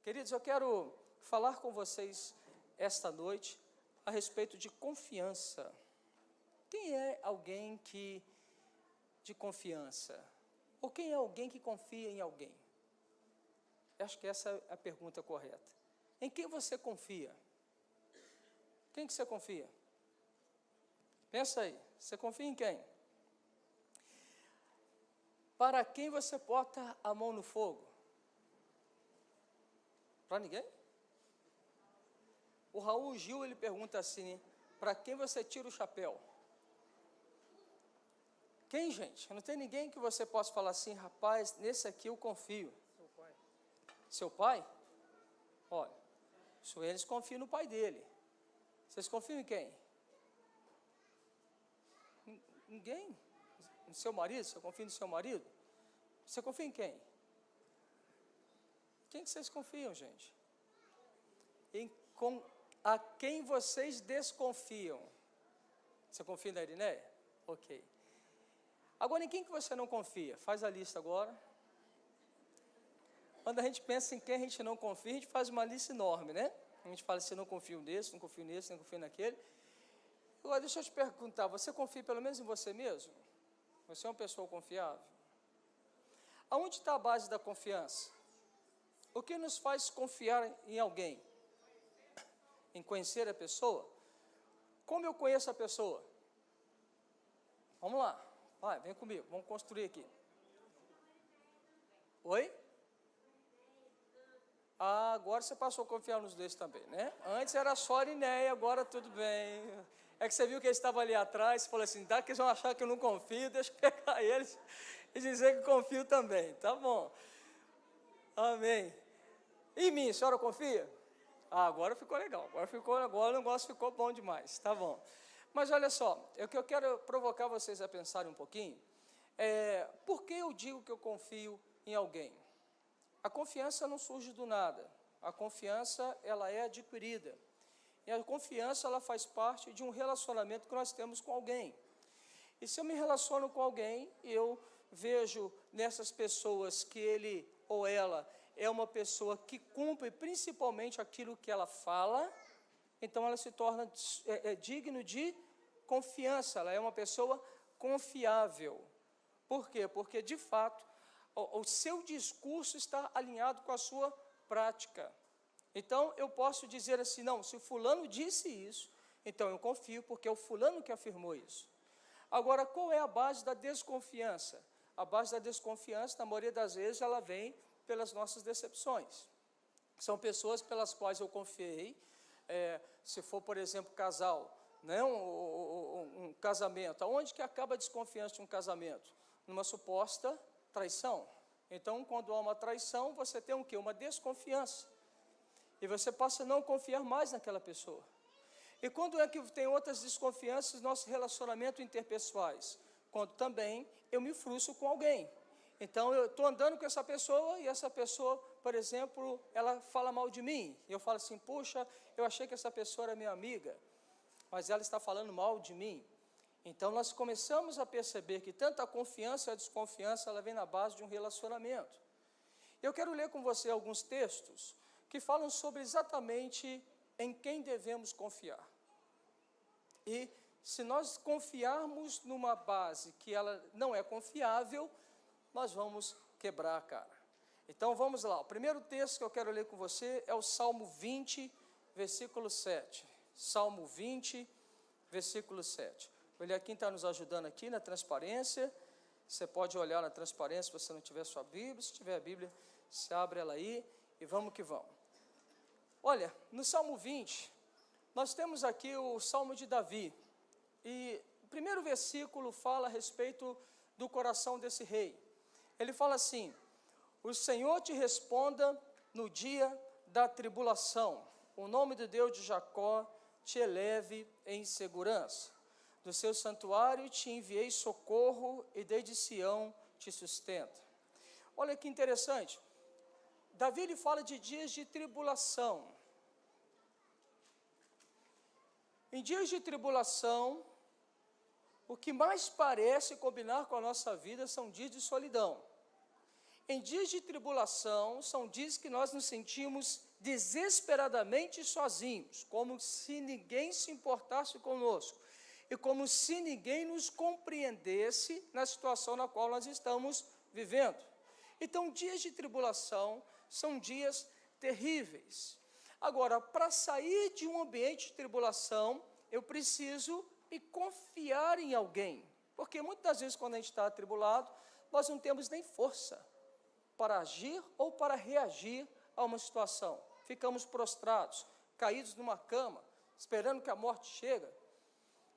Queridos, eu quero falar com vocês esta noite a respeito de confiança. Quem é alguém de confiança? Ou quem é alguém que confia em alguém? Eu acho que essa é a pergunta correta. Em quem você confia? Quem que você confia? Pensa aí, você confia em quem? Para quem você bota a mão no fogo? Para ninguém? O Raul Gil, ele pergunta assim, para quem você tira o chapéu? Quem, gente? Não tem ninguém que você possa falar assim, rapaz, nesse aqui eu confio. Seu pai. Seu pai? Olha, eles confiam no pai dele. Vocês confiam em quem? Ninguém? No seu marido? Você confia no seu marido? Você confia em quem? Quem que vocês confiam, gente? A quem vocês desconfiam? Você confia na Irineia? Ok. Agora, em quem que você não confia? Faz a lista agora. Quando a gente pensa em quem a gente não confia, a gente faz uma lista enorme, né? A gente fala assim, não confio nesse, não confio nesse, não confio naquele. Agora, deixa eu te perguntar, você confia pelo menos em você mesmo? Você é uma pessoa confiável? Aonde está a base da confiança? O que nos faz confiar em alguém? Em conhecer a pessoa? Como eu conheço a pessoa? Vamos lá, vai, vem comigo, vamos construir aqui. Oi? Ah, agora você passou a confiar nos dois também, né? Antes era só a Irineia, agora tudo bem. É que você viu que eles estavam ali atrás, falou assim, dá que eles vão achar que eu não confio, deixa eu pegar eles e dizer que confio também, tá bom. Amém. Em mim, a senhora confia? Ah, agora ficou legal, agora o negócio ficou bom demais, tá bom. Mas olha só, o que eu quero provocar vocês a pensarem um pouquinho, por que eu digo que eu confio em alguém? A confiança não surge do nada, a confiança ela é adquirida, e a confiança ela faz parte de um relacionamento que nós temos com alguém. E se eu me relaciono com alguém, eu vejo nessas pessoas que ele ou ela é uma pessoa que cumpre principalmente aquilo que ela fala, então ela se torna digno de confiança, ela é uma pessoa confiável. Por quê? Porque, de fato, o seu discurso está alinhado com a sua prática. Então, eu posso dizer assim, não, se o fulano disse isso, então eu confio, porque é o fulano que afirmou isso. Agora, qual é a base da desconfiança? A base da desconfiança, na maioria das vezes, ela vem pelas nossas decepções. São pessoas pelas quais eu confiei, se for, por exemplo, casal, né, um casamento, aonde que acaba a desconfiança de um casamento? Numa suposta traição. Então, quando há uma traição, você tem o quê? Uma desconfiança. E você passa a não confiar mais naquela pessoa. E quando é que tem outras desconfianças nos nossos relacionamentos interpessoais? Quando também eu me frustro com alguém. Então, eu estou andando com essa pessoa e essa pessoa, por exemplo, ela fala mal de mim. E eu falo assim, puxa, eu achei que essa pessoa era minha amiga, mas ela está falando mal de mim. Então, nós começamos a perceber que tanto a confiança e a desconfiança, ela vem na base de um relacionamento. Eu quero ler com você alguns textos que falam sobre exatamente em quem devemos confiar. E se nós confiarmos numa base que ela não é confiável, nós vamos quebrar a cara. Então, vamos lá. O primeiro texto que eu quero ler com você é o Salmo 20, versículo 7. Salmo 20, versículo 7. O Eliakim está nos ajudando aqui na transparência. Você pode olhar na transparência se você não tiver sua Bíblia. Se tiver a Bíblia, você abre ela aí e vamos que vamos. Olha, no Salmo 20, nós temos aqui o Salmo de Davi. E o primeiro versículo fala a respeito do coração desse rei. Ele fala assim, o Senhor te responda no dia da tribulação. O nome de Deus de Jacó te eleve em segurança. Do seu santuário te enviei socorro e desde Sião te sustenta. Olha que interessante. Davi ele fala de dias de tribulação. Em dias de tribulação, o que mais parece combinar com a nossa vida são dias de solidão. Em dias de tribulação, são dias que nós nos sentimos desesperadamente sozinhos, como se ninguém se importasse conosco, e como se ninguém nos compreendesse na situação na qual nós estamos vivendo. Então, dias de tribulação são dias terríveis. Agora, para sair de um ambiente de tribulação, eu preciso me confiar em alguém, porque muitas vezes quando a gente está atribulado, nós não temos nem força para agir ou para reagir a uma situação. Ficamos prostrados, caídos numa cama, esperando que a morte chegue.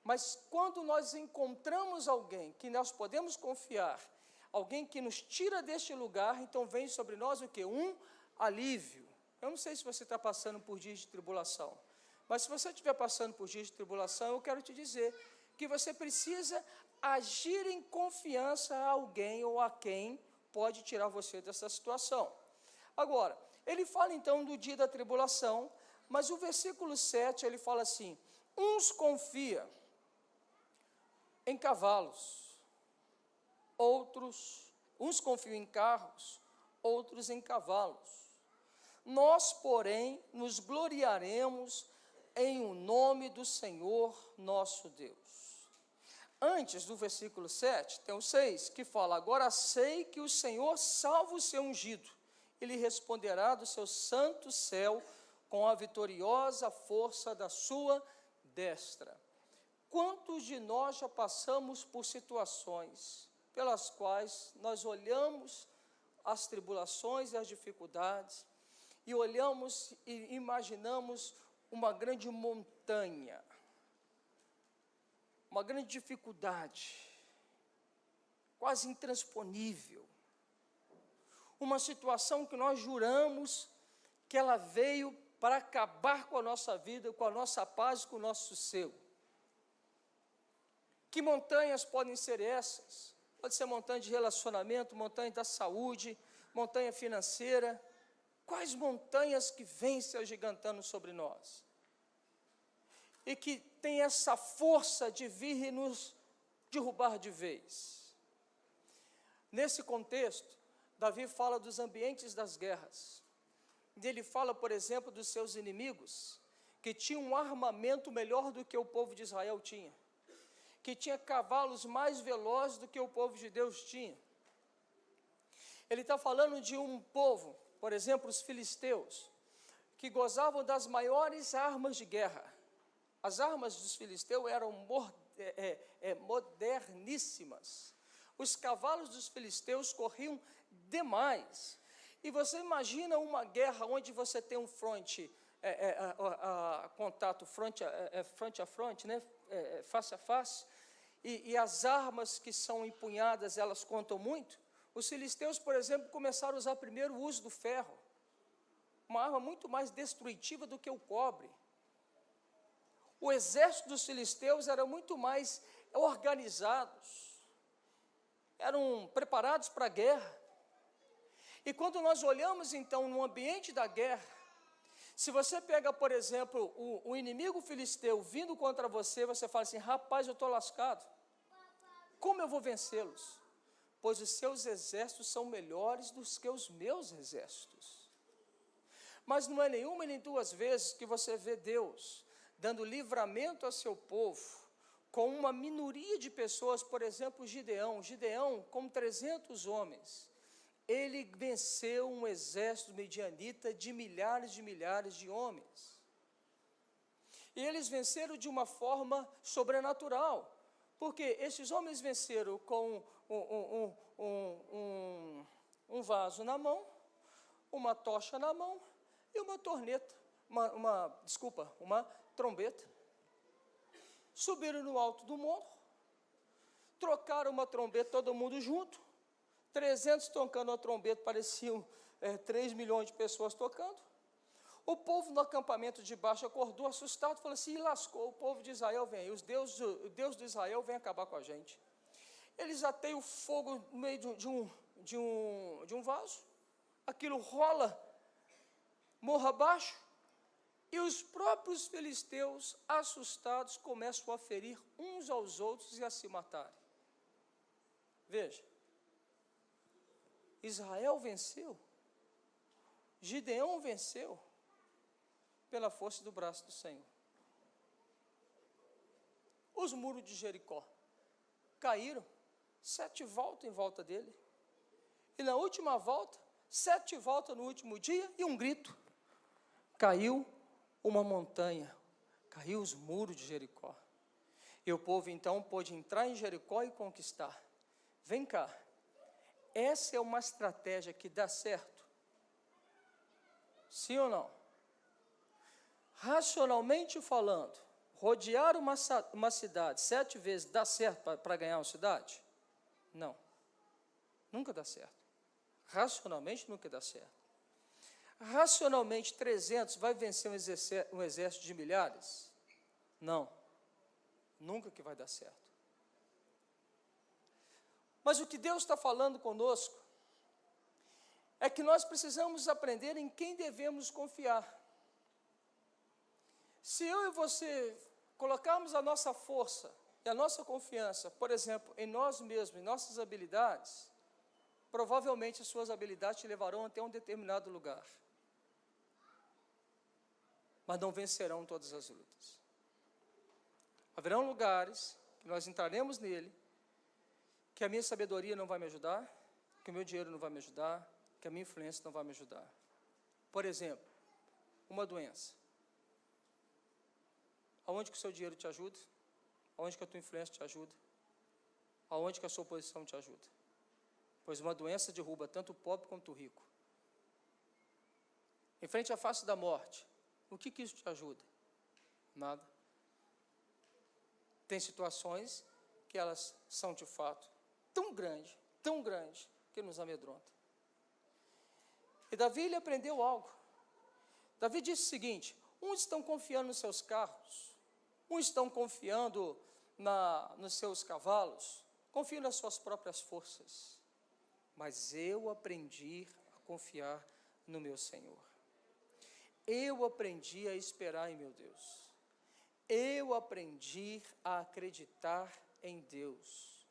Mas quando nós encontramos alguém que nós podemos confiar, alguém que nos tira deste lugar, então vem sobre nós o quê? Um alívio. Eu não sei se você está passando por dias de tribulação, mas se você estiver passando por dias de tribulação, eu quero te dizer que você precisa agir em confiança a alguém ou a quem pode tirar você dessa situação. Agora, ele fala então do dia da tribulação, mas o versículo 7, ele fala assim, uns confiam em cavalos, uns confiam em carros, outros em cavalos. Nós, porém, nos gloriaremos em o nome do Senhor nosso Deus. Antes do versículo 7, tem o 6, que fala, agora sei que o Senhor salva o seu ungido, ele responderá do seu santo céu com a vitoriosa força da sua destra. Quantos de nós já passamos por situações pelas quais nós olhamos as tribulações e as dificuldades, e olhamos e imaginamos uma grande montanha, uma grande dificuldade, quase intransponível, uma situação que nós juramos que ela veio para acabar com a nossa vida, com a nossa paz, com o nosso sossego. Que montanhas podem ser essas? Pode ser montanha de relacionamento, montanha da saúde, montanha financeira. Quais montanhas que vêm se agigantando sobre nós? E que tem essa força de vir e nos derrubar de vez. Nesse contexto, Davi fala dos ambientes das guerras. Ele fala, por exemplo, dos seus inimigos, que tinham um armamento melhor do que o povo de Israel tinha, que tinha cavalos mais velozes do que o povo de Deus tinha. Ele está falando de um povo, por exemplo, os filisteus, que gozavam das maiores armas de guerra. As armas dos filisteus eram moderníssimas. Os cavalos dos filisteus corriam demais. E você imagina uma guerra onde você tem um contato frente a frente, né? Face a face, e as armas que são empunhadas, elas contam muito. Os filisteus, por exemplo, começaram a usar primeiro o uso do ferro, uma arma muito mais destrutiva do que o cobre. O exército dos filisteus era muito mais organizados, eram preparados para a guerra. E quando nós olhamos, então, no ambiente da guerra, se você pega, por exemplo, o inimigo filisteu vindo contra você, você fala assim, rapaz, eu estou lascado. Como eu vou vencê-los? Pois os seus exércitos são melhores do que os meus exércitos. Mas não é nenhuma nem duas vezes que você vê Deus dando livramento a seu povo, com uma minoria de pessoas, por exemplo, Gideão, com 300 homens, ele venceu um exército midianita de milhares de homens. E eles venceram de uma forma sobrenatural, porque esses homens venceram com um vaso na mão, uma tocha na mão e uma trombeta. Subiram no alto do morro, trocaram uma trombeta, todo mundo junto, 300 tocando a trombeta, pareciam 3 milhões de pessoas tocando. O povo no acampamento de baixo acordou assustado, falou assim, lascou, o povo de Israel vem aí, o Deus de Israel vem acabar com a gente. Eles ateiam o fogo no meio de um vaso, aquilo rola morro abaixo, e os próprios filisteus, assustados, começam a ferir uns aos outros e a se matarem. Veja, Israel venceu. Gideão venceu pela força do braço do Senhor. Os muros de Jericó caíram, 7 voltas em volta dele. E na última volta, 7 voltas no último dia e um grito. Caiu uma montanha, caiu os muros de Jericó. E o povo então pôde entrar em Jericó e conquistar. Vem cá, essa é uma estratégia que dá certo? Sim ou não? Racionalmente falando, rodear uma cidade 7 vezes dá certo para ganhar uma cidade? Não, nunca dá certo. Racionalmente nunca dá certo. Racionalmente 300 vai vencer um exército de milhares? Não, nunca que vai dar certo. Mas o que Deus está falando conosco é que nós precisamos aprender em quem devemos confiar. Se eu e você colocarmos a nossa força e a nossa confiança, por exemplo, em nós mesmos, em nossas habilidades, provavelmente as suas habilidades te levarão até um determinado lugar. Mas não vencerão todas as lutas. Haverão lugares que nós entraremos nele, que a minha sabedoria não vai me ajudar, que o meu dinheiro não vai me ajudar, que a minha influência não vai me ajudar. Por exemplo, uma doença. Aonde que o seu dinheiro te ajuda? Aonde que a tua influência te ajuda? Aonde que a sua posição te ajuda? Pois uma doença derruba tanto o pobre quanto o rico. Em frente à face da morte, o que isso te ajuda? Nada. Tem situações que elas são de fato tão grandes, que nos amedrontam. E Davi, ele aprendeu algo. Davi disse o seguinte: uns estão confiando nos seus carros, uns estão confiando nos seus cavalos, confiam nas suas próprias forças, mas eu aprendi a confiar no meu Senhor. Eu aprendi a esperar em meu Deus. Eu aprendi a acreditar em Deus,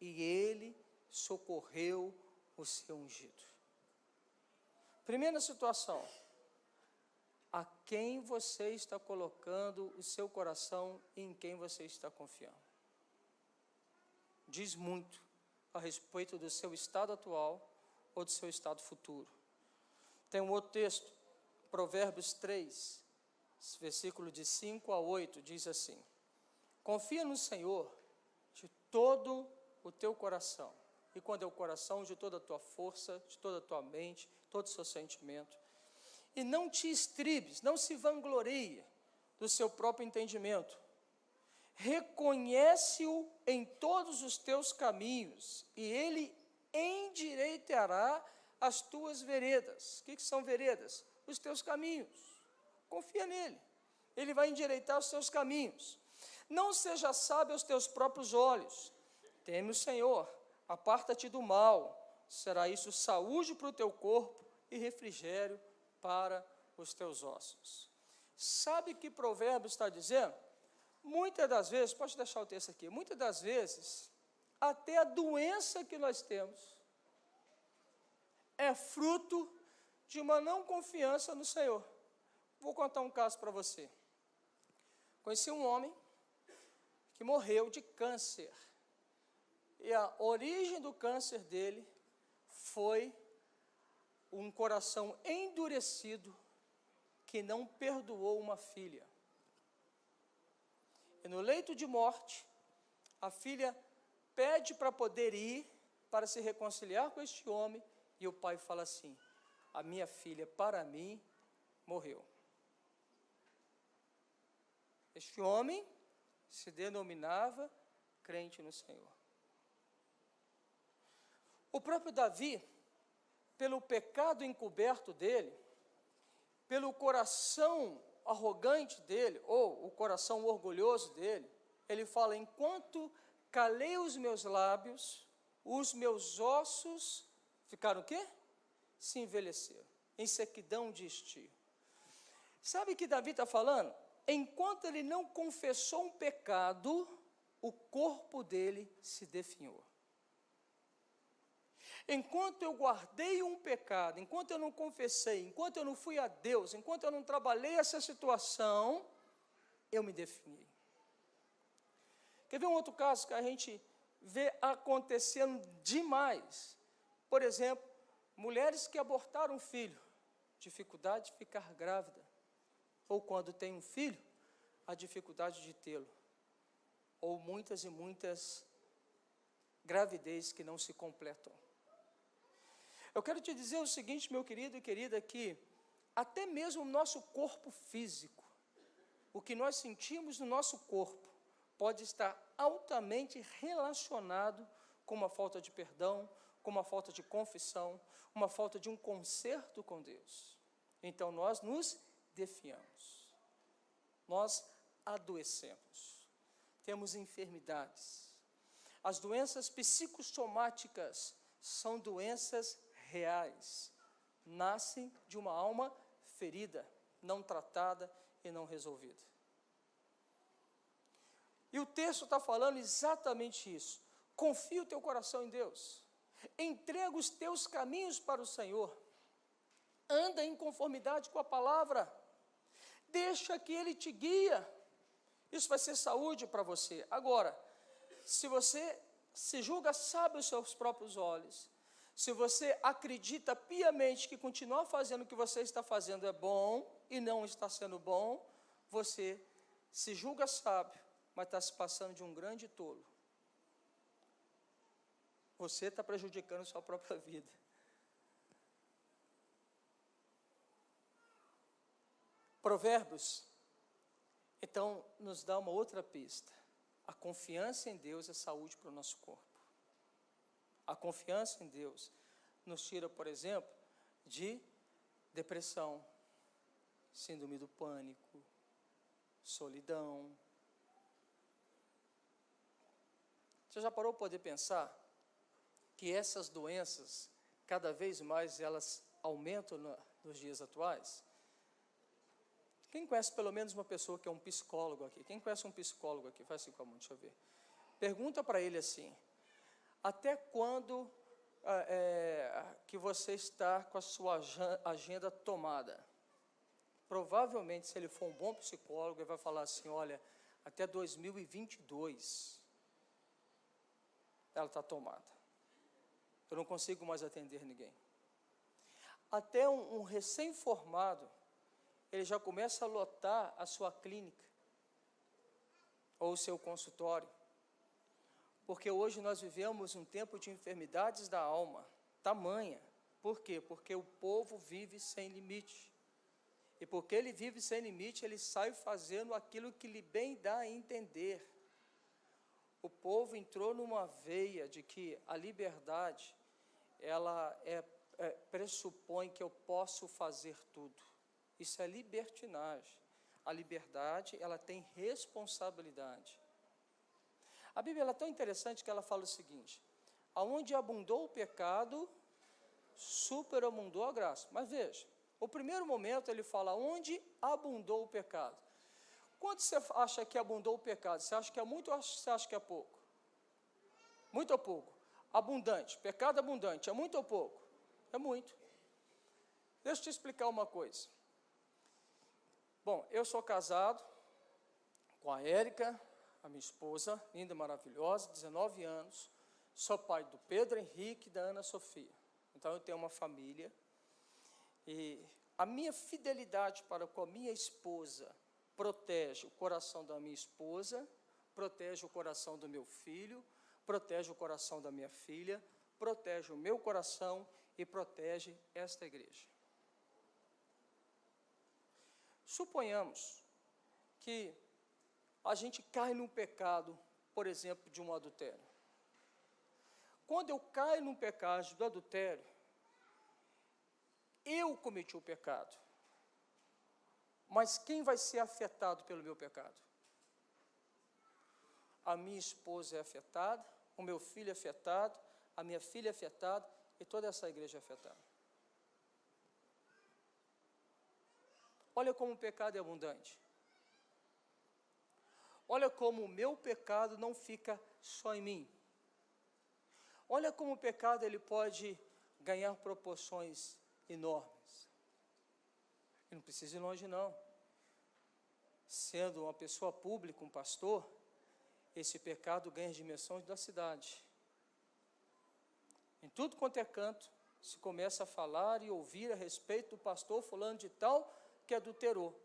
e Ele socorreu o seu ungido. Primeira situação: a quem você está colocando o seu coração e em quem você está confiando? Diz muito a respeito do seu estado atual ou do seu estado futuro. Tem um outro texto, Provérbios 3, versículo de 5 a 8, diz assim: confia no Senhor de todo o teu coração. E quando é o coração, de toda a tua força, de toda a tua mente, todo o seu sentimento. E não te estribes, não se vanglorie do seu próprio entendimento. Reconhece-o em todos os teus caminhos, e ele endireitará as tuas veredas. O que são veredas? Os teus caminhos. Confia nele, ele vai endireitar os teus caminhos. Não seja sábio aos teus próprios olhos. Teme o Senhor, aparta-te do mal. Será isso saúde para o teu corpo e refrigério para os teus ossos. Sabe que Provérbios está dizendo? Muitas das vezes, pode deixar o texto aqui, muitas das vezes, até a doença que nós temos é fruto de uma não confiança no Senhor. Vou contar um caso para você. Conheci um homem que morreu de câncer. E a origem do câncer dele foi um coração endurecido que não perdoou uma filha. E no leito de morte, a filha pede para poder ir para se reconciliar com este homem, e o pai fala assim: a minha filha, para mim, morreu. Este homem se denominava crente no Senhor. O próprio Davi, pelo pecado encoberto dele, pelo coração arrogante dele, ou o coração orgulhoso dele, ele fala: enquanto calei os meus lábios, os meus ossos ficaram o quê? Se envelheceram, em sequidão de estio. Sabe o que Davi está falando? Enquanto ele não confessou um pecado, o corpo dele se definhou. Enquanto eu guardei um pecado, enquanto eu não confessei, enquanto eu não fui a Deus, enquanto eu não trabalhei essa situação, eu me defini. Quer ver um outro caso que a gente vê acontecendo demais? Por exemplo, mulheres que abortaram um filho, dificuldade de ficar grávida. Ou quando tem um filho, a dificuldade de tê-lo. Ou muitas e muitas gravidez que não se completam. Eu quero te dizer o seguinte, meu querido e querida, que até mesmo o nosso corpo físico, o que nós sentimos no nosso corpo, pode estar altamente relacionado com uma falta de perdão, com uma falta de confissão, uma falta de um conserto com Deus. Então nós nos defiamos, nós adoecemos, temos enfermidades. As doenças psicossomáticas são doenças reais, nascem de uma alma ferida, não tratada e não resolvida. E o texto está falando exatamente isso. Confia o teu coração em Deus, entrega os teus caminhos para o Senhor, anda em conformidade com a palavra, deixa que Ele te guia, isso vai ser saúde para você. Agora, se você se julga sábio aos seus próprios olhos, se você acredita piamente que continuar fazendo o que você está fazendo é bom e não está sendo bom, você se julga sábio, mas está se passando de um grande tolo. Você está prejudicando a sua própria vida. Provérbios, então, nos dá uma outra pista. A confiança em Deus é saúde para o nosso corpo. A confiança em Deus nos tira, por exemplo, de depressão, síndrome do pânico, solidão. Você já parou para poder pensar que essas doenças, cada vez mais, elas aumentam nos dias atuais? Quem conhece pelo menos uma pessoa que é um psicólogo aqui? Quem conhece um psicólogo aqui? Faz assim com a mão, deixa eu ver. Pergunta para ele assim, até quando que você está com a sua agenda tomada? Provavelmente, se ele for um bom psicólogo, ele vai falar assim, olha, até 2022, ela está tomada. Eu não consigo mais atender ninguém. Até um recém-formado, ele já começa a lotar a sua clínica, ou o seu consultório. Porque hoje nós vivemos um tempo de enfermidades da alma, tamanha. Por quê? Porque o povo vive sem limite. E porque ele vive sem limite, ele sai fazendo aquilo que lhe bem dá a entender. O povo entrou numa veia de que a liberdade, ela pressupõe que eu posso fazer tudo. Isso é libertinagem. A liberdade, ela tem responsabilidade. A Bíblia ela é tão interessante que ela fala o seguinte, aonde abundou o pecado, superabundou a graça. Mas veja, o primeiro momento ele fala, onde abundou o pecado. Quanto você acha que abundou o pecado? Você acha que é muito ou você acha que é pouco? Muito ou pouco? Abundante, pecado abundante, é muito ou pouco? É muito. Deixa eu te explicar uma coisa. Bom, eu sou casado com a Érica, a minha esposa, linda e maravilhosa, 19 anos, sou pai do Pedro Henrique e da Ana Sofia. Então eu tenho uma família, e a minha fidelidade para com a minha esposa protege o coração da minha esposa, protege o coração do meu filho, protege o coração da minha filha, protege o meu coração e protege esta igreja. Suponhamos que a gente cai num pecado, por exemplo, de um adultério. Quando eu caio num pecado do adultério, eu cometi o pecado. Mas quem vai ser afetado pelo meu pecado? A minha esposa é afetada, o meu filho é afetado, a minha filha é afetada e toda essa igreja é afetada. Olha como o pecado é abundante. Olha como o meu pecado não fica só em mim. Olha como o pecado ele pode ganhar proporções enormes. E não precisa ir longe, não. Sendo uma pessoa pública, um pastor, esse pecado ganha as dimensões da cidade. Em tudo quanto é canto, se começa a falar e ouvir a respeito do pastor fulano de tal que adulterou.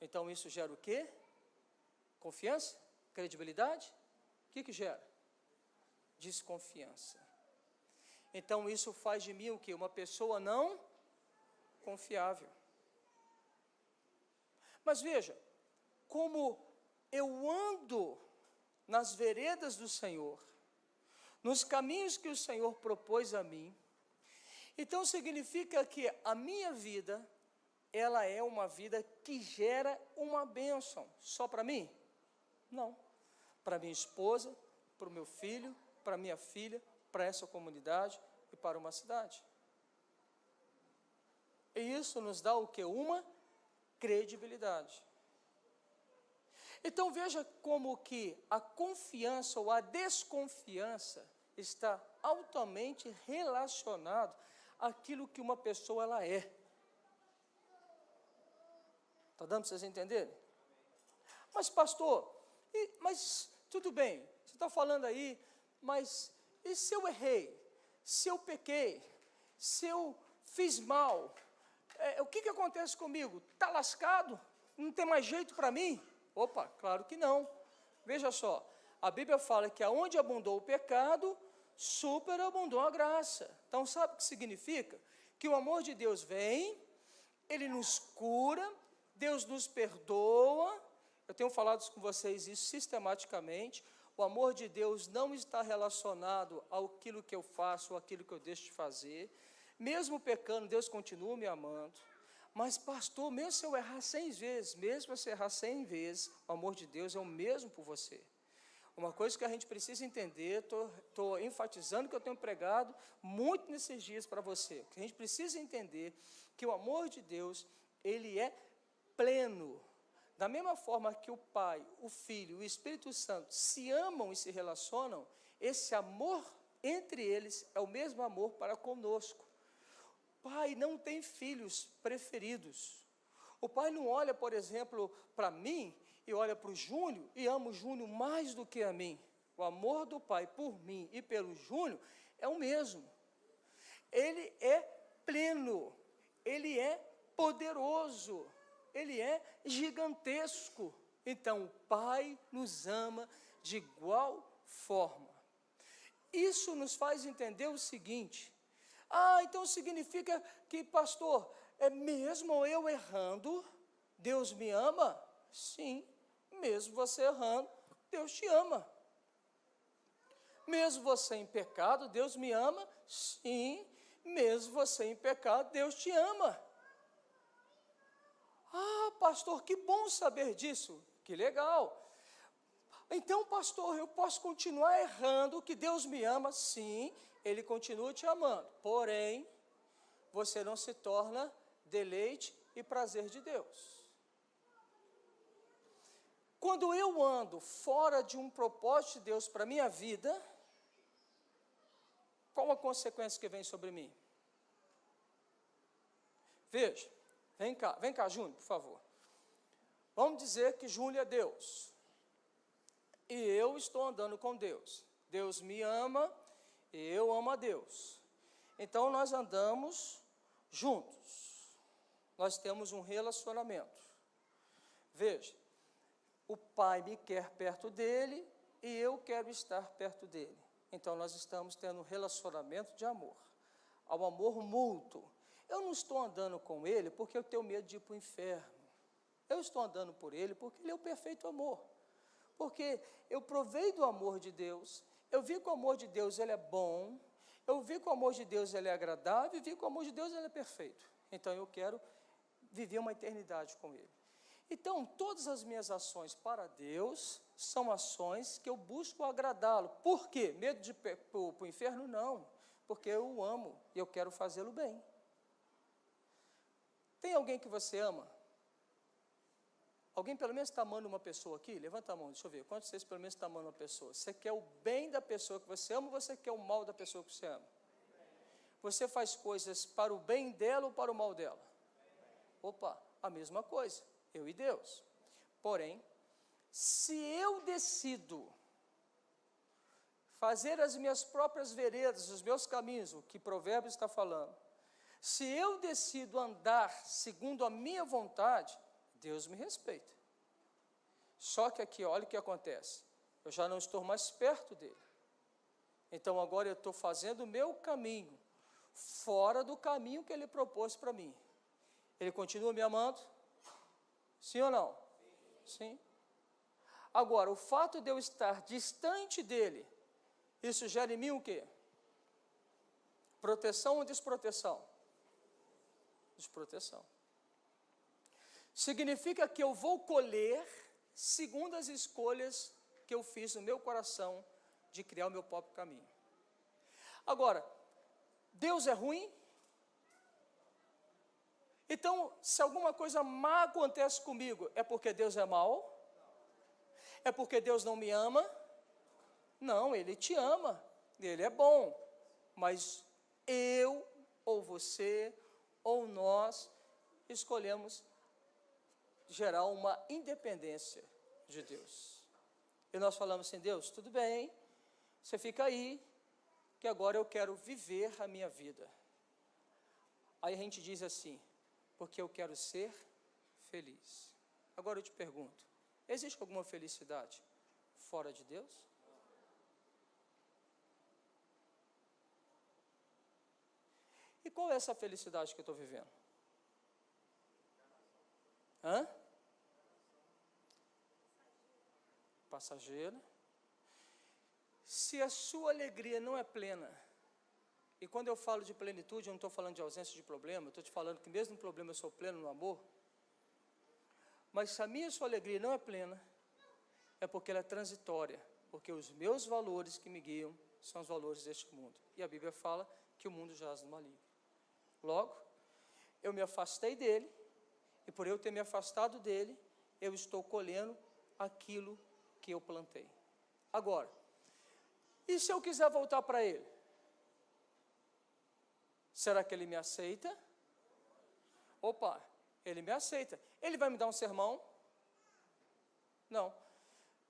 Então isso gera o quê? Confiança? Credibilidade? O que gera? Desconfiança. Então isso faz de mim o quê? Uma pessoa não confiável. Mas veja, como eu ando nas veredas do Senhor, nos caminhos que o Senhor propôs a mim, então significa que a minha vida, ela é uma vida que gera uma bênção. Só para mim? Não. Para minha esposa, para o meu filho, para minha filha, para essa comunidade e para uma cidade. E isso nos dá o quê? Uma credibilidade. Então veja como que a confiança ou a desconfiança está altamente relacionado àquilo que uma pessoa ela é. Está dando para vocês entenderem? Mas pastor, mas tudo bem, você está falando aí, mas e se eu errei? Se eu pequei? Se eu fiz mal? O que acontece comigo? Está lascado? Não tem mais jeito para mim? Opa, claro que não. Veja só, a Bíblia fala que aonde abundou o pecado, superabundou a graça. Então sabe o que significa? Que o amor de Deus vem, Ele nos cura, Deus nos perdoa. Eu tenho falado com vocês isso sistematicamente. O amor de Deus não está relacionado àquilo que eu faço ou àquilo que eu deixo de fazer. Mesmo pecando, Deus continua me amando. Mas pastor, mesmo se eu errar 100 vezes, mesmo se eu errar 100 vezes, o amor de Deus é o mesmo por você. Uma coisa que a gente precisa entender, estou enfatizando que eu tenho pregado muito nesses dias para você, que a gente precisa entender que o amor de Deus, ele é pleno. Da mesma forma que o Pai, o Filho e o Espírito Santo se amam e se relacionam, esse amor entre eles é o mesmo amor para conosco. Pai não tem filhos preferidos. O pai não olha, por exemplo, para mim e olha para o Júnior e ama o Júnior mais do que a mim. O amor do pai por mim e pelo Júnior é o mesmo. Ele é pleno, ele é poderoso, ele é gigantesco. Então, o pai nos ama de igual forma. Isso nos faz entender o seguinte: então significa que, pastor, mesmo eu errando, Deus me ama? Sim, mesmo você errando, Deus te ama. Mesmo você em pecado, Deus me ama? Sim, mesmo você em pecado, Deus te ama. Pastor, que bom saber disso, que legal. Então, pastor, eu posso continuar errando, que Deus me ama? Sim, Ele continua te amando, porém, você não se torna deleite e prazer de Deus. Quando eu ando fora de um propósito de Deus para a minha vida, qual a consequência que vem sobre mim? Veja, vem cá, Júnior, por favor. Vamos dizer que Júnior é Deus, e eu estou andando com Deus. Deus me ama, e eu amo a Deus. Então, nós andamos juntos. Nós temos um relacionamento. Veja, o Pai me quer perto dele, e eu quero estar perto dele. Então, nós estamos tendo um relacionamento de amor. Ao amor mútuo. Eu não estou andando com ele porque eu tenho medo de ir para o inferno. Eu estou andando por ele porque ele é o perfeito amor. Porque eu provei do amor de Deus, eu vi que o amor de Deus ele é bom, eu vi que o amor de Deus ele é agradável, e vi que o amor de Deus ele é perfeito. Então eu quero viver uma eternidade com ele. Então todas as minhas ações para Deus são ações que eu busco agradá-lo. Por quê? Medo de ir para o inferno? Não, porque eu o amo e eu quero fazê-lo bem. Tem alguém que você ama? Alguém pelo menos está amando uma pessoa aqui? Levanta a mão, deixa eu ver. Quantos de vocês pelo menos estão amando uma pessoa? Você quer o bem da pessoa que você ama ou você quer o mal da pessoa que você ama? Você faz coisas para o bem dela ou para o mal dela? Opa, a mesma coisa, eu e Deus. Porém, se eu decido fazer as minhas próprias veredas, os meus caminhos, o que Provérbios está falando, se eu decido andar segundo a minha vontade, Deus me respeita. Só que aqui, olha o que acontece, eu já não estou mais perto dele. Então agora eu estou fazendo o meu caminho, fora do caminho que ele propôs para mim. Ele continua me amando? Sim ou não? Sim. Agora, o fato de eu estar distante dele, isso gera em mim o quê? Proteção ou desproteção? Desproteção. Significa que eu vou colher segundo as escolhas que eu fiz no meu coração de criar o meu próprio caminho. Agora, Deus é ruim? Então, se alguma coisa má acontece comigo, é porque Deus é mau? É porque Deus não me ama? Não, Ele te ama, Ele é bom, mas eu, ou você, ou nós, escolhemos gerar uma independência de Deus. E nós falamos assim, Deus, tudo bem, você fica aí, que agora eu quero viver a minha vida. Aí a gente diz assim, porque eu quero ser feliz. Agora eu te pergunto, existe alguma felicidade fora de Deus? E qual é essa felicidade que eu estou vivendo? Hã? Passageira. Se a sua alegria não é plena, e quando eu falo de plenitude, eu não estou falando de ausência de problema, eu estou te falando que mesmo no problema eu sou pleno no amor, mas se a minha sua alegria não é plena, é porque ela é transitória, porque os meus valores que me guiam são os valores deste mundo, e a Bíblia fala que o mundo jaz no maligno. Logo, eu me afastei dele, e por eu ter me afastado dele, eu estou colhendo aquilo que eu plantei. Agora, e se eu quiser voltar para ele? Será que ele me aceita? Opa, ele me aceita. Ele vai me dar um sermão? Não.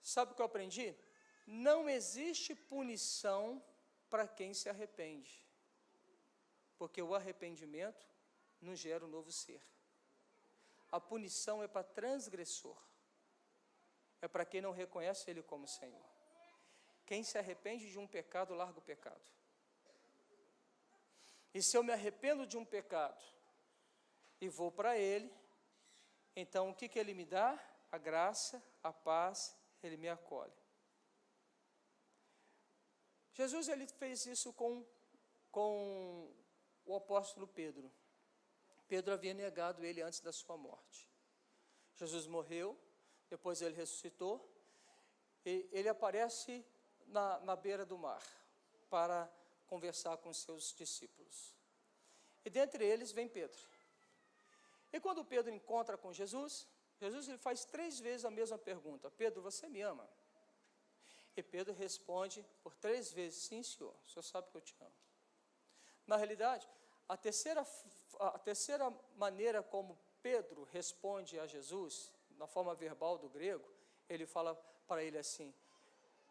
Sabe o que eu aprendi? Não existe punição para quem se arrepende, porque o arrependimento não gera um novo ser. A punição é para transgressor, é para quem não reconhece Ele como Senhor. Quem se arrepende de um pecado, larga o pecado. E se eu me arrependo de um pecado e vou para Ele, então o que Ele me dá? A graça, a paz, Ele me acolhe. Jesus, Ele fez isso com o apóstolo Pedro. Pedro havia negado Ele antes da sua morte. Jesus morreu, depois Ele ressuscitou, e Ele aparece na beira do mar, para conversar com seus discípulos. E dentre eles vem Pedro. E quando Pedro encontra com Jesus, ele faz 3 vezes a mesma pergunta: Pedro, você me ama? E Pedro responde por 3 vezes: sim, Senhor, o Senhor sabe que eu te amo. Na realidade, a terceira maneira como Pedro responde a Jesus, na forma verbal do grego, ele fala para ele assim: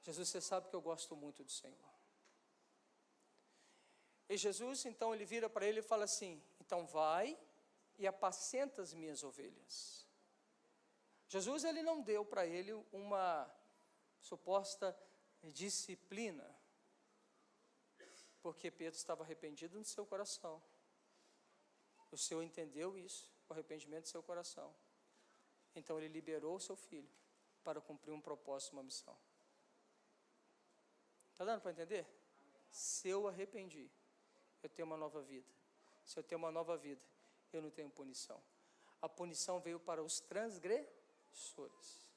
Jesus, você sabe que eu gosto muito do Senhor. E Jesus, então, ele vira para ele e fala assim: então vai e apacenta as minhas ovelhas. Jesus, ele não deu para ele uma suposta disciplina, porque Pedro estava arrependido no seu coração. O Senhor entendeu isso, o arrependimento do seu coração. Então ele liberou o seu filho para cumprir um propósito, uma missão. Está dando para entender? Se eu arrependi, eu tenho uma nova vida. Se eu tenho uma nova vida, eu não tenho punição. A punição veio para os transgressores,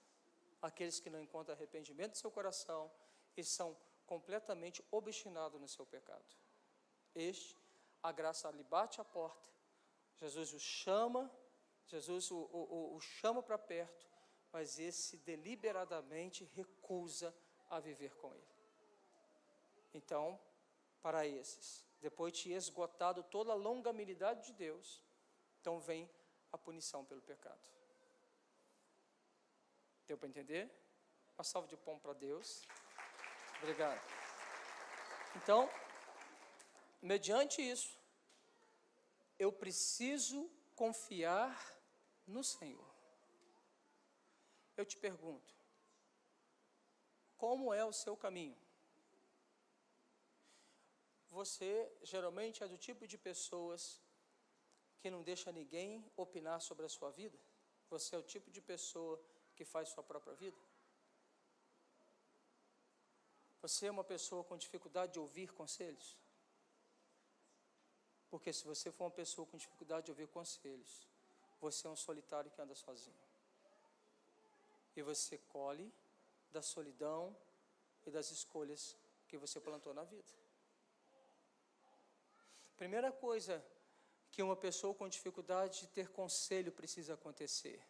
aqueles que não encontram arrependimento no seu coração e são completamente obstinados no seu pecado. A graça lhe bate à porta, Jesus o chama, Jesus o chama para perto, mas esse deliberadamente recusa a viver com ele. Então, para esses, depois de esgotado toda a longanimidade de Deus, então vem a punição pelo pecado. Deu para entender? Uma salva de palmas para Deus. Obrigado. Então, mediante isso, eu preciso confiar no Senhor. Eu te pergunto, como é o seu caminho? Você geralmente é do tipo de pessoas que não deixa ninguém opinar sobre a sua vida? Você é o tipo de pessoa que faz sua própria vida? Você é uma pessoa com dificuldade de ouvir conselhos? Porque se você for uma pessoa com dificuldade de ouvir conselhos, você é um solitário que anda sozinho. E você colhe da solidão e das escolhas que você plantou na vida. Primeira coisa que uma pessoa com dificuldade de ter conselho precisa acontecer: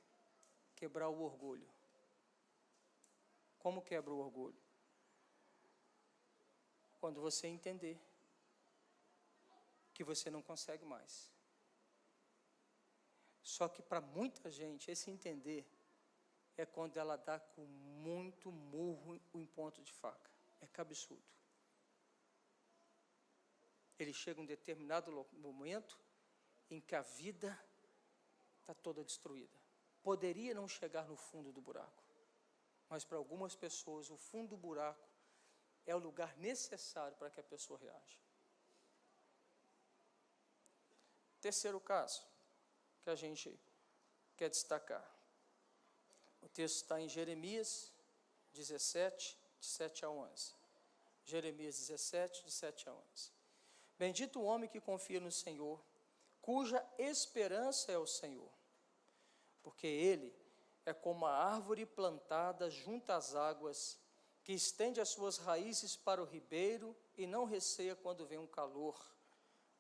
quebrar o orgulho. Como quebra o orgulho? Quando você entender que você não consegue mais. Só que para muita gente, esse entender é quando ela dá com muito murro em ponto de faca. É cabeçudo. Ele chega a um determinado momento em que a vida está toda destruída. Poderia não chegar no fundo do buraco, mas para algumas pessoas o fundo do buraco é o lugar necessário para que a pessoa reaja. Terceiro caso que a gente quer destacar. O texto está em Jeremias 17, de 7 a 11. Jeremias 17, de 7 a 11. Bendito o homem que confia no Senhor, cuja esperança é o Senhor, porque ele é como a árvore plantada junto às águas, que estende as suas raízes para o ribeiro e não receia quando vem um calor,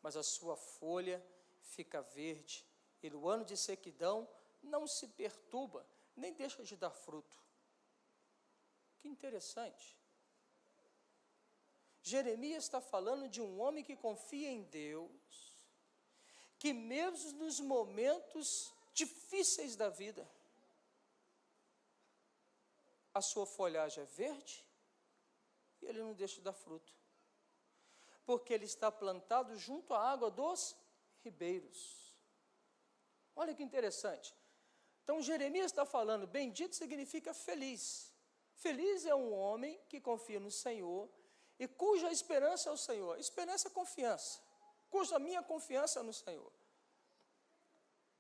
mas a sua folha fica verde, e no ano de sequidão não se perturba, nem deixa de dar fruto. Que interessante. Jeremias está falando de um homem que confia em Deus, que mesmo nos momentos difíceis da vida, a sua folhagem é verde e ele não deixa de dar fruto, porque ele está plantado junto à água dos ribeiros. Olha que interessante. Então Jeremias está falando, bendito significa feliz. Feliz é um homem que confia no Senhor e cuja esperança é o Senhor. Esperança é confiança, cuja minha confiança é no Senhor.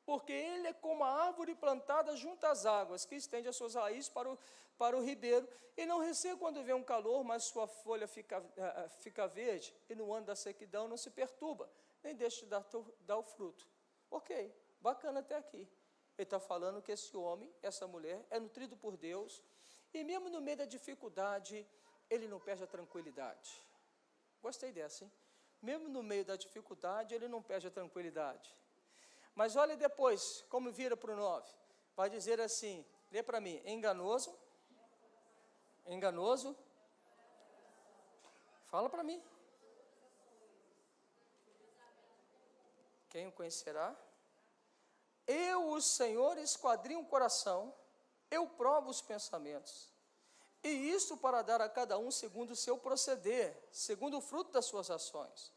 Porque ele é como a árvore plantada junto às águas, que estende as suas raízes para o ribeiro, e não receia quando vem um calor, mas sua folha fica verde, e no ano da sequidão não se perturba, nem deixa de dar o fruto. Ok, bacana até aqui. Ele está falando que esse homem, essa mulher, é nutrido por Deus, e mesmo no meio da dificuldade, ele não perde a tranquilidade. Gostei dessa, hein? Mesmo no meio da dificuldade, ele não perde a tranquilidade. Mas olha depois, como vira para o 9. Vai dizer assim, lê para mim, enganoso. Fala para mim. Quem o conhecerá? Eu, o Senhor, esquadrinho o coração, eu provo os pensamentos. E isto para dar a cada um segundo o seu proceder, segundo o fruto das suas ações.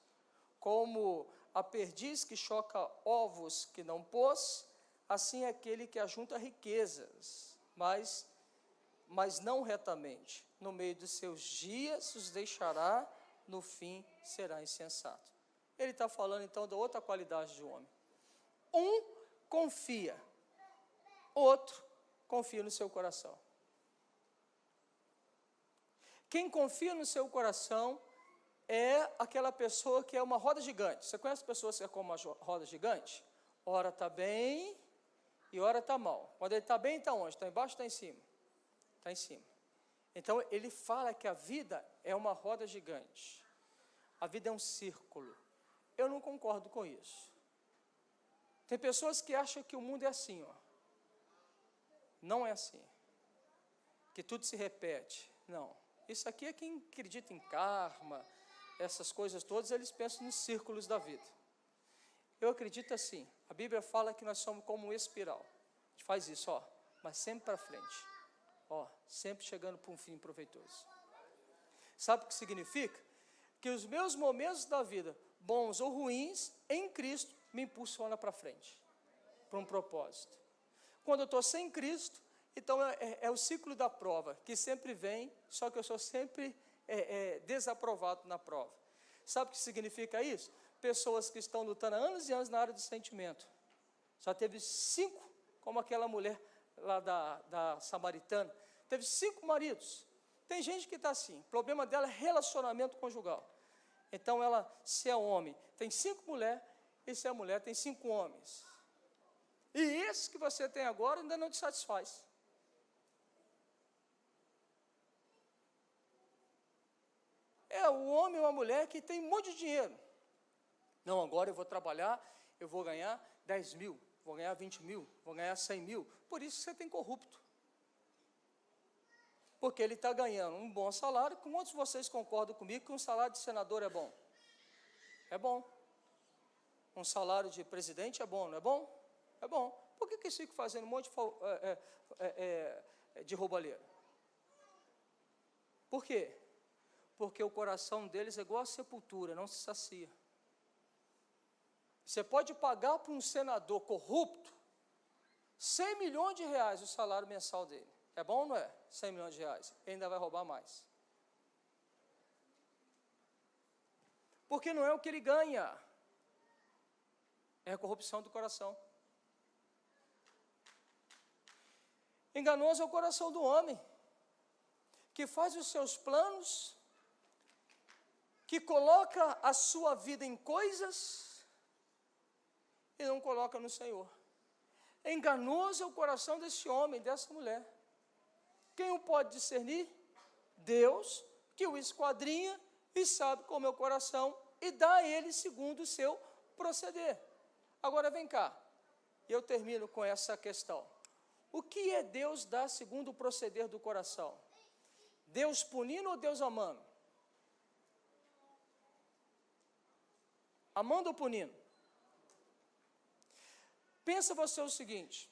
Como a perdiz que choca ovos que não pôs, assim é aquele que ajunta riquezas, mas não retamente. No meio dos seus dias os deixará, no fim será insensato. Ele está falando então da outra qualidade do homem. Um confia, outro confia no seu coração. Quem confia no seu coração é aquela pessoa que é uma roda gigante. Você conhece pessoas que é como uma roda gigante? Ora está bem e ora está mal. Quando ele está bem, está onde? Está embaixo ou está em cima? Está em cima. Então, ele fala que a vida é uma roda gigante. A vida é um círculo. Eu não concordo com isso. Tem pessoas que acham que o mundo é assim, ó. Não é assim. que tudo se repete. Não. Isso aqui é quem acredita em karma, essas coisas todas, eles pensam nos círculos da vida. Eu acredito assim, a Bíblia fala que nós somos como uma espiral. A gente faz isso, ó, mas sempre para frente. Ó, sempre chegando para um fim proveitoso. Sabe o que significa? Que os meus momentos da vida, bons ou ruins, em Cristo, me impulsionam para frente, para um propósito. Quando eu estou sem Cristo, então é o ciclo da prova, que sempre vem, só que eu sou sempre desaprovado na prova. Sabe o que significa isso? Pessoas que estão lutando há anos e anos na área do sentimento. Já teve 5, como aquela mulher lá da Samaritana, teve 5 maridos. Tem gente que está assim, o problema dela é relacionamento conjugal. Então ela, se é homem, tem 5 mulheres, e se é mulher, tem 5 homens. E esse que você tem agora ainda não te satisfaz. É o homem ou a mulher que tem um monte de dinheiro. Não, agora eu vou trabalhar, eu vou ganhar 10 mil, vou ganhar 20 mil, vou ganhar 100 mil. Por isso você tem corrupto. Porque ele está ganhando um bom salário. Quantos de vocês concordam comigo que um salário de senador é bom? É bom. Um salário de presidente é bom, não é bom? É bom. Por que eles ficam fazendo um monte de roubalheira? Por quê? Porque o coração deles é igual a sepultura, não se sacia. Você pode pagar para um senador corrupto 100 milhões de reais o salário mensal dele. É bom ou não é? 100 milhões de reais. Ele ainda vai roubar mais. Porque não é o que ele ganha. É a corrupção do coração. Enganoso é o coração do homem, que faz os seus planos, que coloca a sua vida em coisas e não coloca no Senhor. Enganoso é o coração desse homem, dessa mulher. Quem o pode discernir? Deus, que o esquadrinha e sabe como é o coração e dá a ele segundo o seu proceder. Agora vem cá, e eu termino com essa questão. O que é Deus dar segundo o proceder do coração? Deus punindo ou Deus amando? Amando ou punindo? Pensa você o seguinte: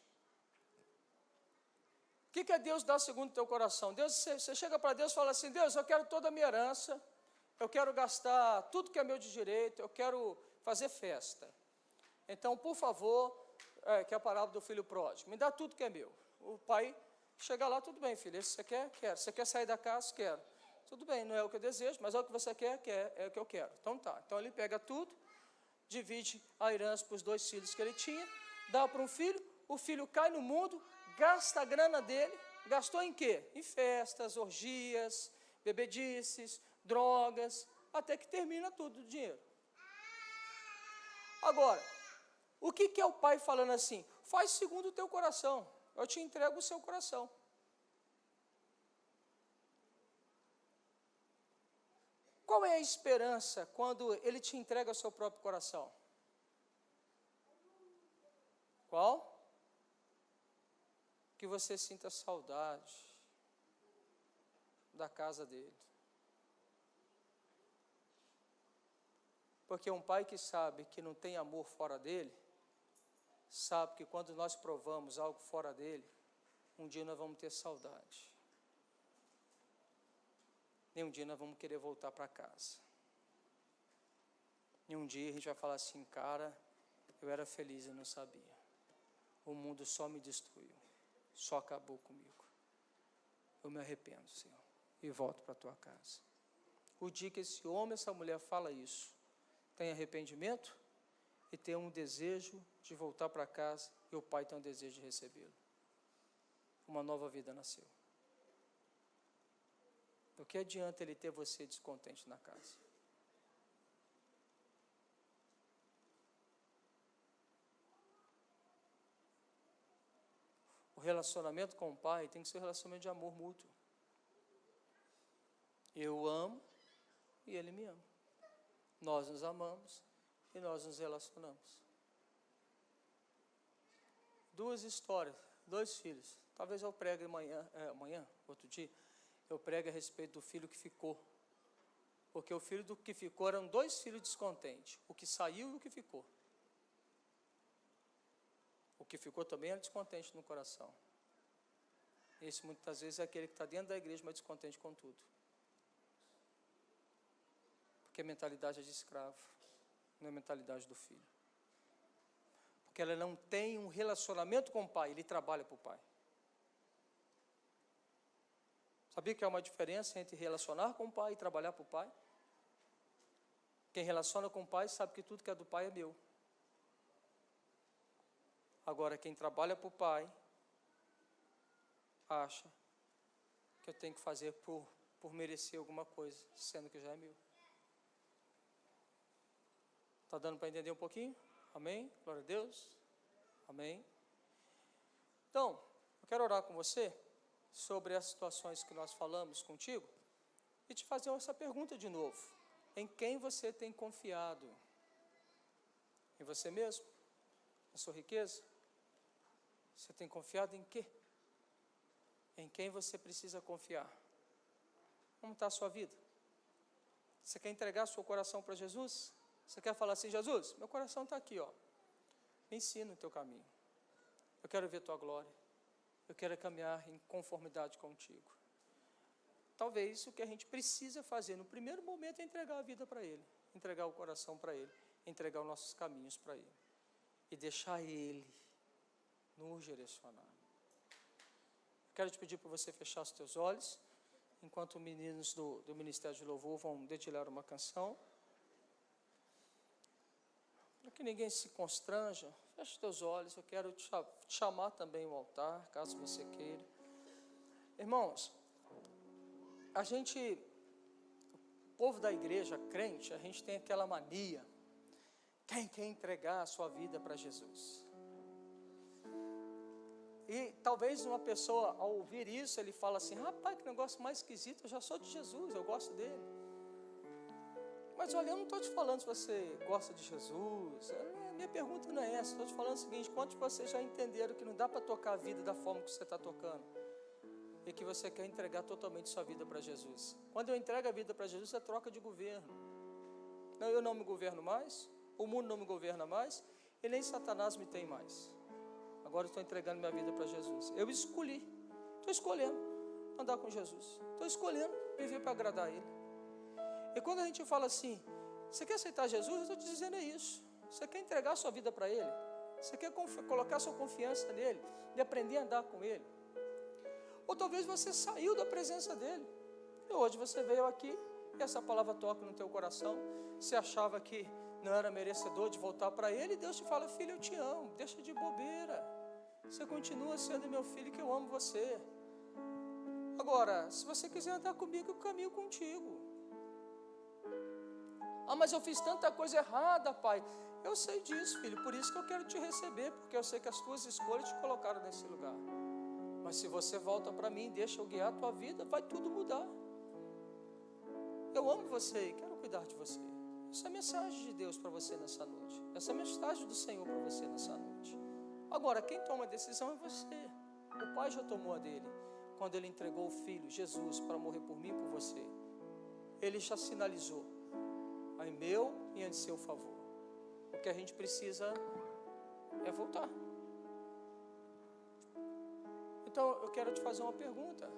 o que é Deus dar segundo o teu coração? Deus, você chega para Deus e fala assim: Deus, eu quero toda a minha herança, eu quero gastar tudo que é meu de direito, eu quero fazer festa. Então, por favor, que é a parábola do filho pródigo, me dá tudo que é meu. O pai chega lá: tudo bem, filho, isso você quer? Quero. Você quer sair da casa? Quero. Tudo bem, não é o que eu desejo, mas é o que você quer? É o que eu quero. Então tá, então ele pega tudo, divide a herança para os 2 filhos que ele tinha, dá para um filho, o filho cai no mundo, gasta a grana dele. Gastou em quê? Em festas, orgias, bebedices, drogas, até que termina tudo o dinheiro. Agora, o que é o pai falando assim? Faz segundo o teu coração, eu te entrego o seu coração. Qual é a esperança quando ele te entrega o seu próprio coração? Qual? Que você sinta saudade da casa dele. Porque um pai que sabe que não tem amor fora dele, sabe que quando nós provamos algo fora dele, um dia nós vamos ter saudade. E um dia nós vamos querer voltar para casa. E um dia a gente vai falar assim: cara, eu era feliz e não sabia. O mundo só me destruiu, só acabou comigo. Eu me arrependo, Senhor, e volto para a tua casa. O dia que esse homem, essa mulher fala isso, tem arrependimento e tem um desejo de voltar para casa, e o pai tem um desejo de recebê-lo. Uma nova vida nasceu. Do que adianta ele ter você descontente na casa? O relacionamento com o pai tem que ser um relacionamento de amor mútuo. Eu amo e ele me ama. Nós nos amamos e nós nos relacionamos. 2 histórias, 2 filhos. Talvez eu pregue amanhã, outro dia, eu pregue a respeito do filho que ficou. Porque o filho do que ficou eram dois filhos descontentes, o que saiu e o que ficou. O que ficou também era descontente no coração. Esse muitas vezes é aquele que está dentro da igreja, mas descontente com tudo. Porque a mentalidade é de escravo, não é a mentalidade do filho. Porque ela não tem um relacionamento com o pai, ele trabalha para o pai. Sabia que há uma diferença entre relacionar com o pai e trabalhar para o pai? Quem relaciona com o pai sabe que tudo que é do pai é meu. Agora, quem trabalha para o pai, acha que eu tenho que fazer por merecer alguma coisa, sendo que já é meu. Está dando para entender um pouquinho? Amém? Glória a Deus. Amém. Então, eu quero orar com você sobre as situações que nós falamos contigo e te fazer essa pergunta de novo. Em quem você tem confiado? Em você mesmo? Na sua riqueza? Você tem confiado em quê? Em quem você precisa confiar? Como está a sua vida? Você quer entregar seu coração para Jesus? Você quer falar assim, Jesus, meu coração está aqui, ó. Me ensina o teu caminho. Eu quero ver tua glória. Eu quero caminhar em conformidade contigo. Talvez o que a gente precisa fazer no primeiro momento é entregar a vida para Ele, entregar o coração para Ele, entregar os nossos caminhos para Ele e deixar Ele nos direcionar. Eu quero te pedir para você fechar os teus olhos, enquanto os meninos do Ministério de Louvor vão dedilhar uma canção. Para que ninguém se constranja, feche os teus olhos, eu quero te chamar também ao altar, caso você queira. Irmãos, o povo da igreja crente, a gente tem aquela mania, quem quer entregar a sua vida para Jesus? E talvez uma pessoa, ao ouvir isso, ele fala assim, rapaz, que negócio mais esquisito, eu já sou de Jesus, eu gosto dele. Mas olha, eu não estou te falando se você gosta de Jesus, a minha pergunta não é essa, estou te falando o seguinte, quantos de vocês já entenderam que não dá para tocar a vida da forma que você está tocando? E que você quer entregar totalmente sua vida para Jesus. Quando eu entrego a vida para Jesus, é troca de governo. Não, eu não me governo mais, o mundo não me governa mais, e nem Satanás me tem mais. Agora eu estou entregando minha vida para Jesus. Eu estou escolhendo andar com Jesus. Estou escolhendo viver para agradar Ele. E quando a gente fala assim, você quer aceitar Jesus? Eu estou te dizendo é isso. Você quer entregar sua vida para Ele? Você quer colocar sua confiança nele e aprender a andar com Ele? Ou talvez você saiu da presença dEle. E hoje você veio aqui e essa palavra toca no teu coração. Você achava que não era merecedor de voltar para Ele, e Deus te fala, filho, eu te amo, deixa de bobeira. Você continua sendo meu filho, que eu amo você. Agora, se você quiser andar comigo, eu caminho contigo. Mas eu fiz tanta coisa errada, pai. Eu sei disso, filho, por isso que eu quero te receber, porque eu sei que as tuas escolhas te colocaram nesse lugar. Mas se você volta para mim, deixa eu guiar a tua vida, vai tudo mudar. Eu amo você e quero cuidar de você. Essa é a mensagem de Deus para você nessa noite. Essa é a mensagem do Senhor para você nessa noite. Agora, quem toma a decisão é você. O Pai já tomou a dele, quando Ele entregou o Filho, Jesus, para morrer por mim e por você. Ele já sinalizou, em meu e em seu favor. O que a gente precisa é voltar. Então, eu quero te fazer uma pergunta.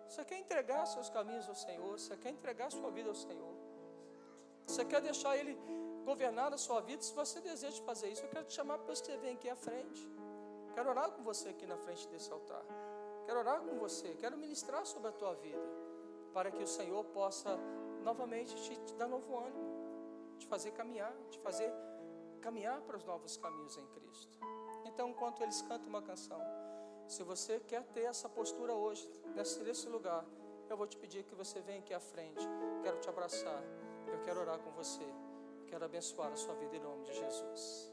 Você quer entregar seus caminhos ao Senhor? Você quer entregar sua vida ao Senhor? Você quer deixar Ele governar a sua vida? Se você deseja fazer isso, eu quero te chamar para você vir aqui à frente. Quero orar com você aqui na frente desse altar. Quero orar com você, quero ministrar sobre a tua vida, para que o Senhor possa novamente te dar novo ânimo, te fazer caminhar para os novos caminhos em Cristo. Então, enquanto eles cantam uma canção, se você quer ter essa postura hoje, nesse lugar, eu vou te pedir que você venha aqui à frente. Quero te abraçar, eu quero orar com você, quero abençoar a sua vida em nome de Jesus.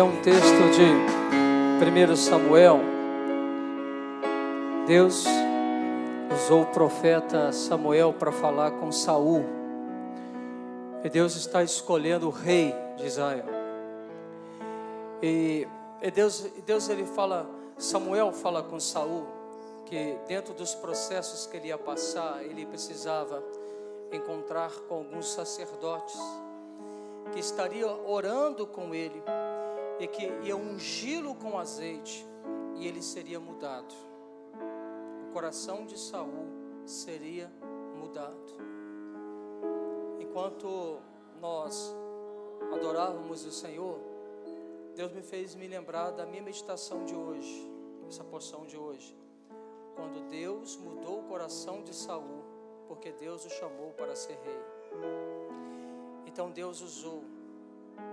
Tem um texto de 1 Samuel. Deus usou o profeta Samuel para falar com Saul. E Deus está escolhendo o rei de Israel. E Deus ele fala, Samuel fala com Saul, que dentro dos processos que ele ia passar, ele precisava encontrar com alguns sacerdotes que estaria orando com ele e que ia ungí-lo com azeite e ele seria mudado. O coração de Saul seria mudado. Enquanto nós adorávamos o Senhor, Deus me fez me lembrar da minha meditação de hoje, essa porção de hoje, quando Deus mudou o coração de Saul, porque Deus o chamou para ser rei. Então Deus usou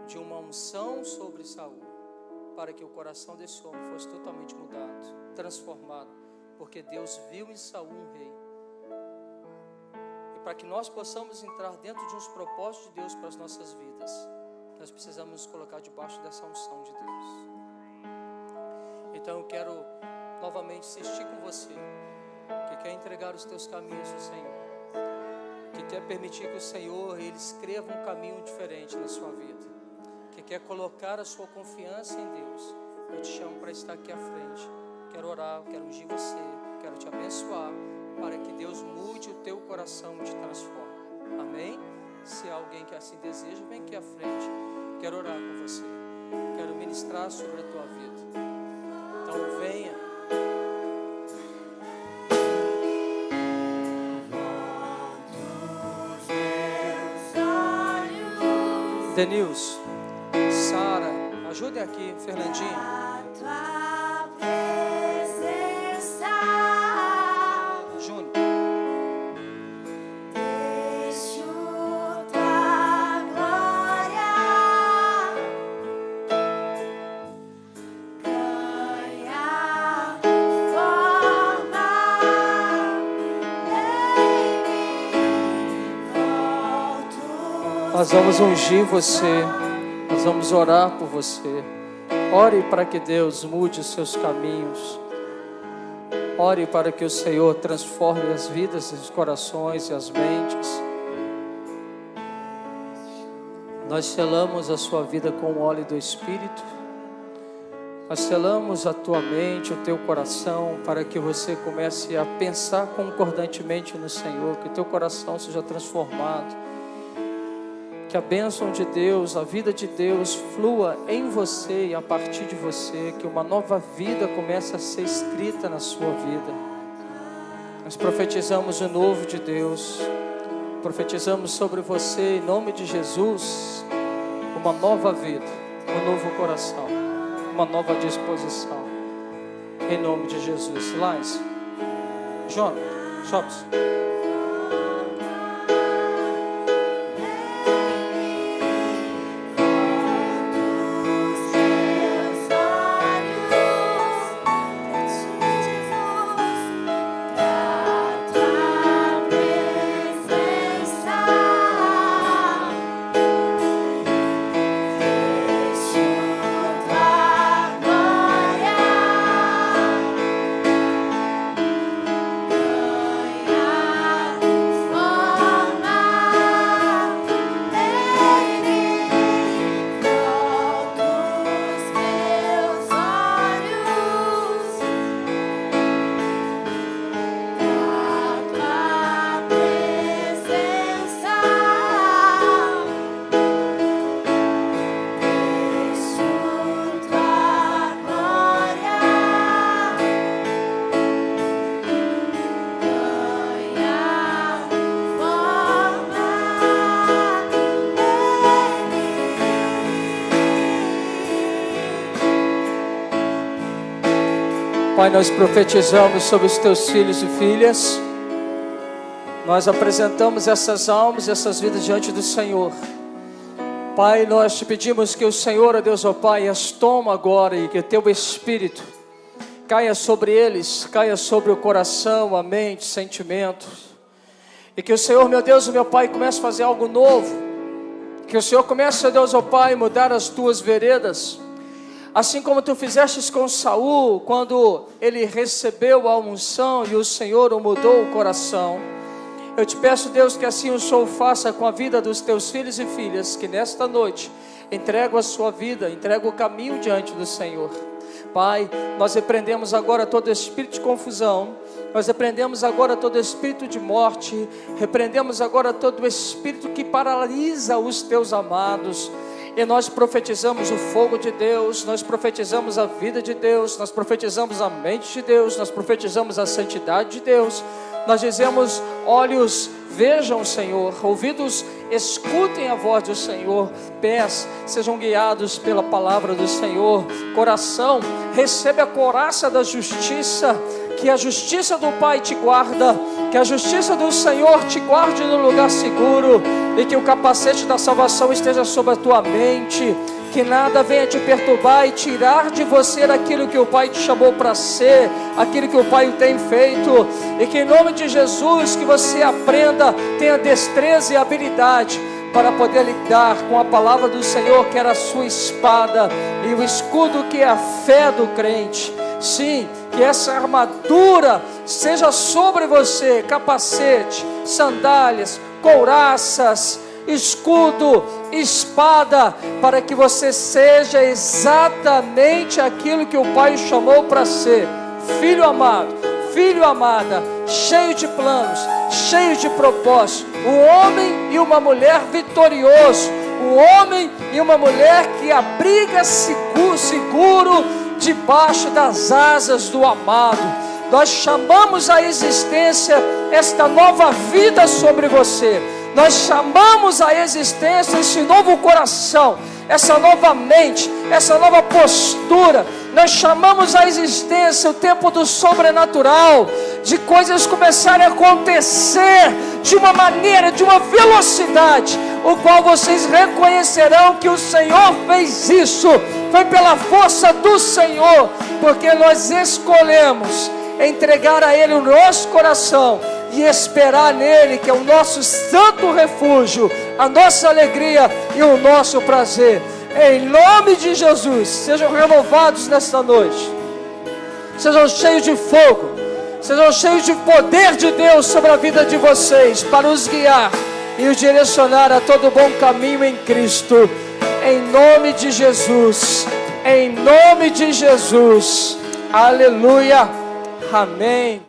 de uma unção sobre Saul, para que o coração desse homem fosse totalmente mudado, transformado, porque Deus viu em Saul um rei. E para que nós possamos entrar dentro de uns propósitos de Deus para as nossas vidas, nós precisamos nos colocar debaixo dessa unção de Deus. Então eu quero novamente insistir com você, que quer entregar os teus caminhos ao Senhor, que quer permitir que o Senhor ele escreva um caminho diferente na sua vida, que quer colocar a sua confiança em Deus. Eu te chamo para estar aqui à frente. Quero orar, quero ungir você, quero te abençoar, para que Deus mude o teu coração e te transforme. Amém? Se há alguém que assim deseja, vem aqui à frente. Quero orar com você, quero ministrar sobre a tua vida. Então venha. Denilson, Sara, ajudem aqui, Fernandinho. Júnior. Nós vamos ungir você, nós vamos orar por você. Ore para que Deus mude os seus caminhos. Ore para que o Senhor transforme as vidas, os corações e as mentes. Nós selamos a sua vida com o óleo do Espírito. Nós selamos a tua mente, o teu coração, para que você comece a pensar concordantemente no Senhor, que o teu coração seja transformado. Que a bênção de Deus, a vida de Deus flua em você e a partir de você, que uma nova vida comece a ser escrita na sua vida. Nós profetizamos o novo de Deus, profetizamos sobre você em nome de Jesus, uma nova vida, um novo coração, uma nova disposição, em nome de Jesus. Lais, João, Jobs. Pai, nós profetizamos sobre os teus filhos e filhas. Nós apresentamos essas almas, essas vidas diante do Senhor. Pai, nós te pedimos que o Senhor, ó Deus, ó Pai, as toma agora e que o teu Espírito caia sobre eles, caia sobre o coração, a mente, sentimentos. E que o Senhor, meu Deus e meu Pai, comece a fazer algo novo. Que o Senhor comece, ó Deus, ó Pai, mudar as tuas veredas. Assim como tu fizestes com Saul, quando ele recebeu a unção e o Senhor o mudou o coração. Eu te peço, Deus, que assim o Senhor faça com a vida dos teus filhos e filhas, que nesta noite entregam a sua vida, entregam o caminho diante do Senhor. Pai, nós repreendemos agora todo espírito de confusão, nós repreendemos agora todo espírito de morte, repreendemos agora todo espírito que paralisa os teus amados. E nós profetizamos o fogo de Deus, nós profetizamos a vida de Deus, nós profetizamos a mente de Deus, nós profetizamos a santidade de Deus. Nós dizemos: olhos vejam o Senhor, ouvidos escutem a voz do Senhor, pés sejam guiados pela palavra do Senhor, coração recebe a couraça da justiça. Que a justiça do Pai te guarda, que a justiça do Senhor te guarde no lugar seguro, e que o capacete da salvação esteja sobre a tua mente, que nada venha te perturbar e tirar de você aquilo que o Pai te chamou para ser, aquilo que o Pai tem feito, e que em nome de Jesus, que você aprenda, tenha destreza e habilidade, para poder lidar com a palavra do Senhor, que era a sua espada, e o escudo que é a fé do crente. Sim, que essa armadura seja sobre você, capacete, sandálias, couraças, escudo, espada, para que você seja exatamente aquilo que o Pai chamou para ser, filho amado, filho amada, cheio de planos, cheio de propósito, um homem e uma mulher vitorioso, um homem e uma mulher que abriga seguro debaixo das asas do amado. Nós chamamos à existência esta nova vida sobre você, nós chamamos à existência esse novo coração, essa nova mente, essa nova postura. Nós chamamos à existência o tempo do sobrenatural, de coisas começarem a acontecer de uma maneira, de uma velocidade, o qual vocês reconhecerão que o Senhor fez isso, foi pela força do Senhor, porque nós escolhemos entregar a Ele o nosso coração e esperar nele, que é o nosso santo refúgio, a nossa alegria e o nosso prazer. Em nome de Jesus, sejam renovados nesta noite, sejam cheios de fogo, sejam cheios de poder de Deus sobre a vida de vocês, para os guiar e os direcionar a todo bom caminho em Cristo. Em nome de Jesus, em nome de Jesus, aleluia, amém.